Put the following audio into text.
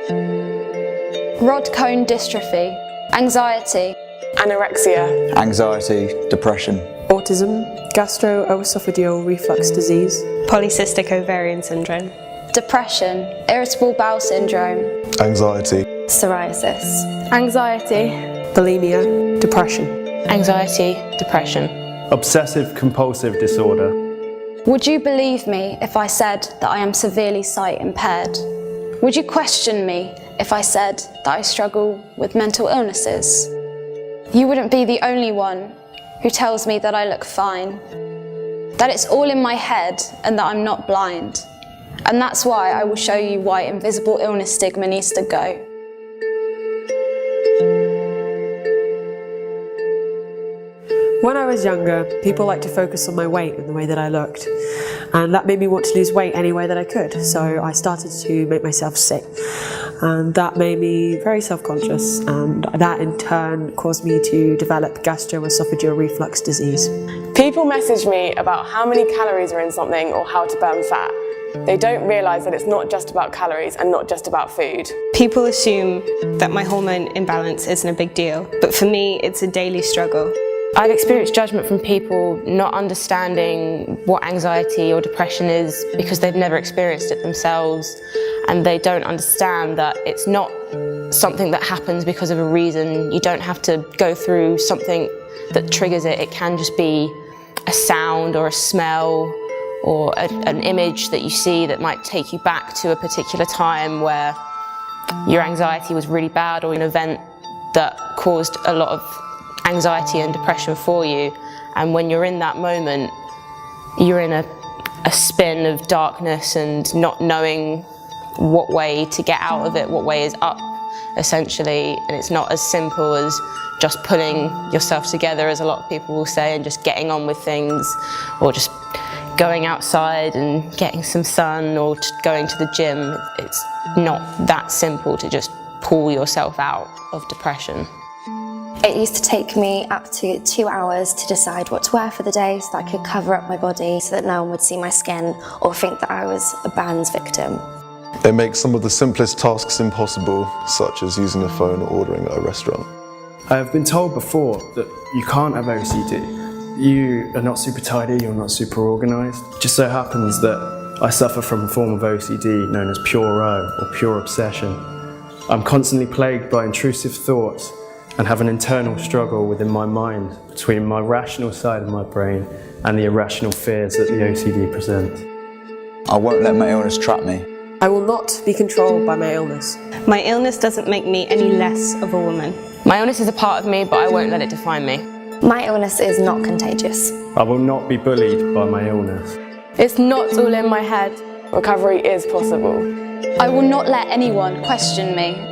ROD cone dystrophy, anxiety, anorexia, anxiety, depression, autism, gastroesophageal reflux disease, polycystic ovarian syndrome, depression, irritable bowel syndrome, anxiety, psoriasis, anxiety, bulimia, depression, anxiety, depression, obsessive compulsive disorder. Would you believe me if I said that I am severely sight impaired? Would you question me if I said that I struggle with mental illnesses? You wouldn't be the only one who tells me that I look fine, that it's all in my head and that I'm not blind. And that's why I will show you why invisible illness stigma needs to go. When I was younger, people liked to focus on my weight and the way that I looked. And that made me want to lose weight any way that I could. So I started to make myself sick. And that made me very self-conscious. And that in turn caused me to develop gastroesophageal reflux disease. People message me about how many calories are in something or how to burn fat. They don't realise that it's not just about calories and not just about food. People assume that my hormone imbalance isn't a big deal, but for me it's a daily struggle. I've experienced judgment from people not understanding what anxiety or depression is because they've never experienced it themselves, and they don't understand that it's not something that happens because of a reason. You don't have to go through something that triggers it. It can just be a sound or a smell or an image that you see that might take you back to a particular time where your anxiety was really bad, or an event that caused a lot of anxiety and depression for you. And when you're in that moment, you're in a spin of darkness and not knowing what way to get out of it, what way is up, essentially. And it's not as simple as just pulling yourself together, as a lot of people will say, and just getting on with things, or just going outside and getting some sun, or just going to the gym. It's not that simple to just pull yourself out of depression. It used to take me up to 2 hours to decide what to wear for the day so that I could cover up my body so that no one would see my skin or think that I was a band's victim. They make some of the simplest tasks impossible, such as using a phone or ordering at a restaurant. I have been told before that you can't have OCD. You are not super tidy, you're not super organised. It just so happens that I suffer from a form of OCD known as pure O, or pure obsession. I'm constantly plagued by intrusive thoughts and have an internal struggle within my mind between my rational side of my brain and the irrational fears that the OCD presents. I won't let my illness trap me. I will not be controlled by my illness. My illness doesn't make me any less of a woman. My illness is a part of me, but I won't let it define me. My illness is not contagious. I will not be bullied by my illness. It's not all in my head. Recovery is possible. I will not let anyone question me.